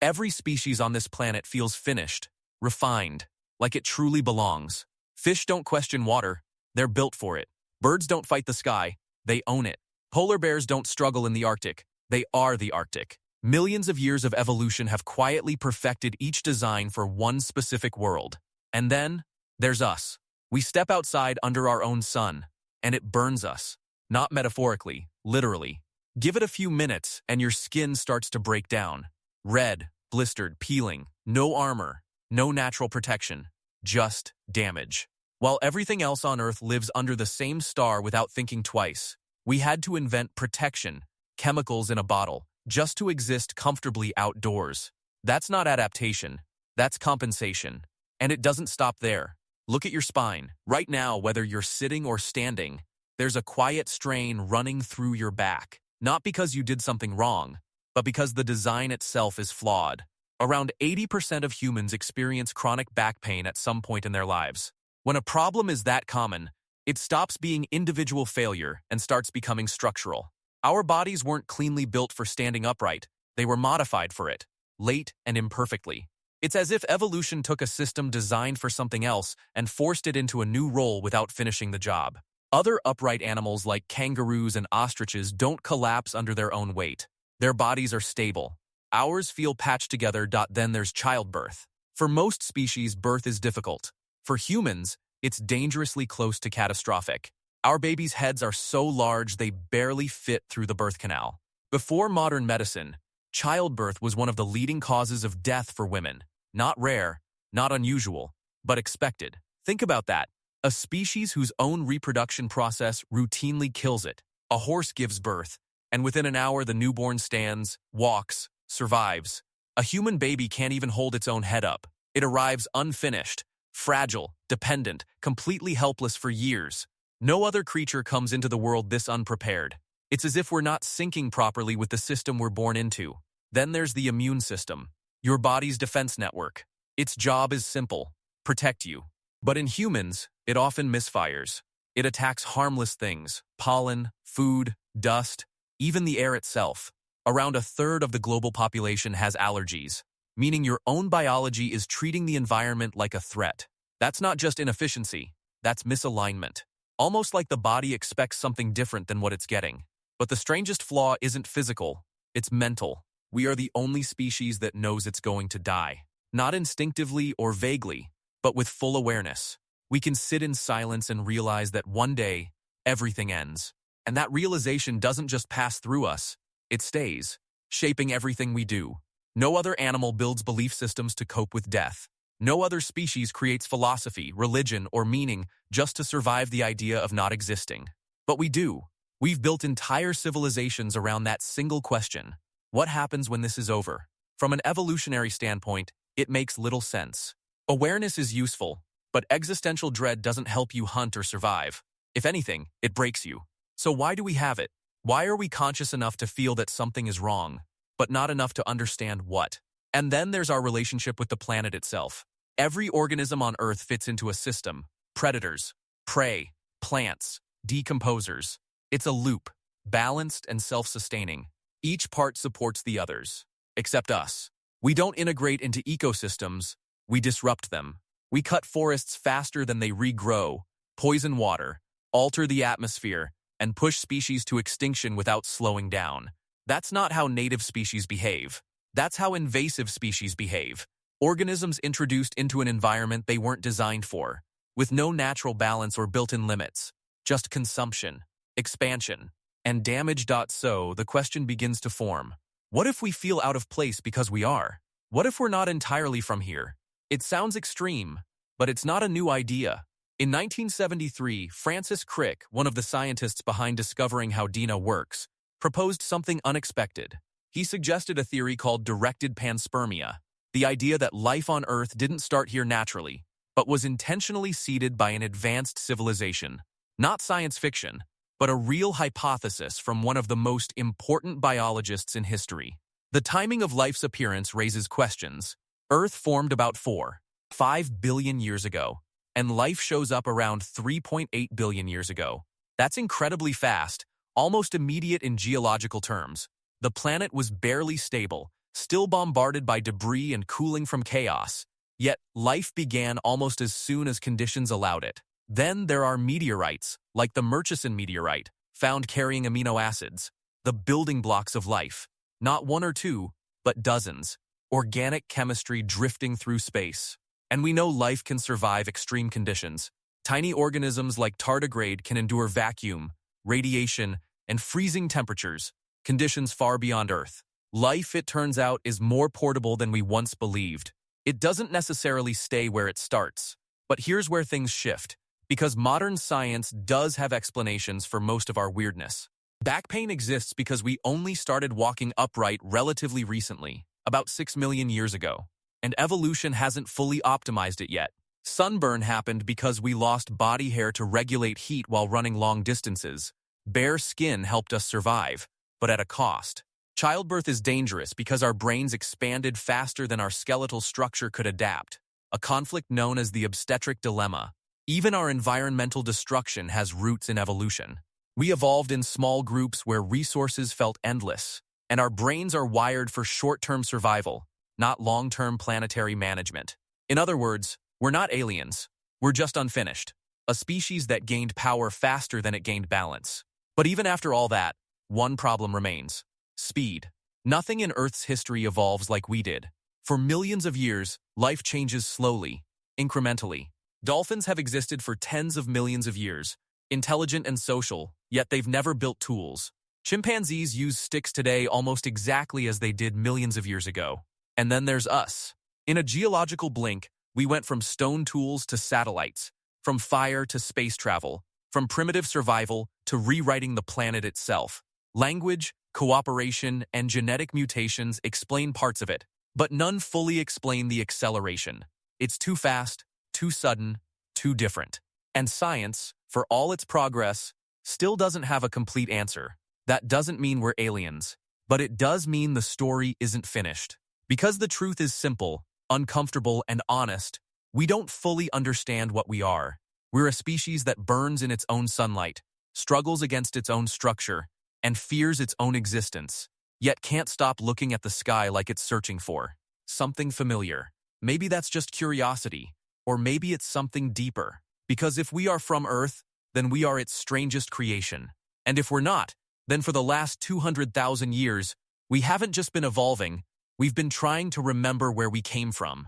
Every species on this planet feels finished, refined, like it truly belongs. Fish don't question water, they're built for it. Birds don't fight the sky, they own it. Polar bears don't struggle in the Arctic, they are the Arctic. Millions of years of evolution have quietly perfected each design for one specific world. And then, there's us. We step outside under our own sun, and it burns us. Not metaphorically, literally. Give it a few minutes, and your skin starts to break down. Red, blistered, peeling, no armor, no natural protection, just damage. While everything else on Earth lives under the same star without thinking twice, we had to invent protection, chemicals in a bottle, just to exist comfortably outdoors. That's not adaptation, that's compensation. And it doesn't stop there. Look at your spine. Right now, whether you're sitting or standing, there's a quiet strain running through your back. Not because you did something wrong, but because the design itself is flawed. Around 80% of humans experience chronic back pain at some point in their lives. When a problem is that common, it stops being individual failure and starts becoming structural. Our bodies weren't cleanly built for standing upright, they were modified for it, late and imperfectly. It's as if evolution took a system designed for something else and forced it into a new role without finishing the job. Other upright animals like kangaroos and ostriches don't collapse under their own weight. Their bodies are stable. Ours feel patched together. Then there's childbirth. For most species, birth is difficult. For humans, it's dangerously close to catastrophic. Our babies' heads are so large they barely fit through the birth canal. Before modern medicine, childbirth was one of the leading causes of death for women. Not rare, not unusual, but expected. Think about that. A species whose own reproduction process routinely kills it. A horse gives birth, and within an hour the newborn stands, walks, survives. A human baby can't even hold its own head up. It arrives unfinished, fragile, dependent, completely helpless for years. No other creature comes into the world this unprepared. It's as if we're not syncing properly with the system we're born into. Then there's the immune system, your body's defense network. Its job is simple: protect you. But in humans, it often misfires. It attacks harmless things: pollen, food, dust, even the air itself. Around a third of the global population has allergies, meaning your own biology is treating the environment like a threat. That's not just inefficiency, that's misalignment. Almost like the body expects something different than what it's getting. But the strangest flaw isn't physical, it's mental. We are the only species that knows it's going to die. Not instinctively or vaguely, but with full awareness. We can sit in silence and realize that one day, everything ends. And that realization doesn't just pass through us, it stays, shaping everything we do. No other animal builds belief systems to cope with death. No other species creates philosophy, religion, or meaning just to survive the idea of not existing. But we do. We've built entire civilizations around that single question. What happens when this is over? From an evolutionary standpoint, it makes little sense. Awareness is useful, but existential dread doesn't help you hunt or survive. If anything, it breaks you. So why do we have it? Why are we conscious enough to feel that something is wrong, but not enough to understand what? And then there's our relationship with the planet itself. Every organism on Earth fits into a system: predators, prey, plants, decomposers. It's a loop, balanced and self-sustaining. Each part supports the others, except us. We don't integrate into ecosystems, we disrupt them. We cut forests faster than they regrow, poison water, alter the atmosphere, and push species to extinction without slowing down. That's not how native species behave. That's how invasive species behave. Organisms introduced into an environment they weren't designed for, with no natural balance or built-in limits, just consumption, expansion, and damage. So the question begins to form. What if we feel out of place because we are? What if we're not entirely from here? It sounds extreme, but it's not a new idea. In 1973, Francis Crick, one of the scientists behind discovering how DNA works, proposed something unexpected. He suggested a theory called directed panspermia, the idea that life on Earth didn't start here naturally, but was intentionally seeded by an advanced civilization. Not science fiction, but a real hypothesis from one of the most important biologists in history. The timing of life's appearance raises questions. Earth formed about 4.5 billion years ago, and life shows up around 3.8 billion years ago. That's incredibly fast, almost immediate in geological terms. The planet was barely stable, still bombarded by debris and cooling from chaos. Yet, life began almost as soon as conditions allowed it. Then there are meteorites, like the Murchison meteorite, found carrying amino acids, the building blocks of life. Not one or two, but dozens. Organic chemistry drifting through space. And we know life can survive extreme conditions. Tiny organisms like tardigrade can endure vacuum, radiation, and freezing temperatures, conditions far beyond Earth. Life, it turns out, is more portable than we once believed. It doesn't necessarily stay where it starts. But here's where things shift, because modern science does have explanations for most of our weirdness. Back pain exists because we only started walking upright relatively recently, about 6 million years ago, and evolution hasn't fully optimized it yet. Sunburn happened because we lost body hair to regulate heat while running long distances. Bare skin helped us survive, but at a cost. Childbirth is dangerous because our brains expanded faster than our skeletal structure could adapt, a conflict known as the obstetric dilemma. Even our environmental destruction has roots in evolution. We evolved in small groups where resources felt endless, and our brains are wired for short-term survival, not long-term planetary management. In other words, we're not aliens. We're just unfinished, a species that gained power faster than it gained balance. But even after all that, one problem remains: speed. Nothing in Earth's history evolves like we did. For millions of years, life changes slowly, incrementally. Dolphins have existed for tens of millions of years, intelligent and social, yet they've never built tools. Chimpanzees use sticks today almost exactly as they did millions of years ago. And then there's us. In a geological blink, we went from stone tools to satellites, from fire to space travel, from primitive survival to rewriting the planet itself. Language, cooperation, and genetic mutations explain parts of it, but none fully explain the acceleration. It's too fast, too sudden, too different. And science, for all its progress, still doesn't have a complete answer. That doesn't mean we're aliens, but it does mean the story isn't finished. Because the truth is simple, uncomfortable, and honest, we don't fully understand what we are. We're a species that burns in its own sunlight, struggles against its own structure, and fears its own existence, yet can't stop looking at the sky like it's searching for something familiar. Maybe that's just curiosity, or maybe it's something deeper. Because if we are from Earth, then we are its strangest creation. And if we're not, then for the last 200,000 years, we haven't just been evolving, we've been trying to remember where we came from.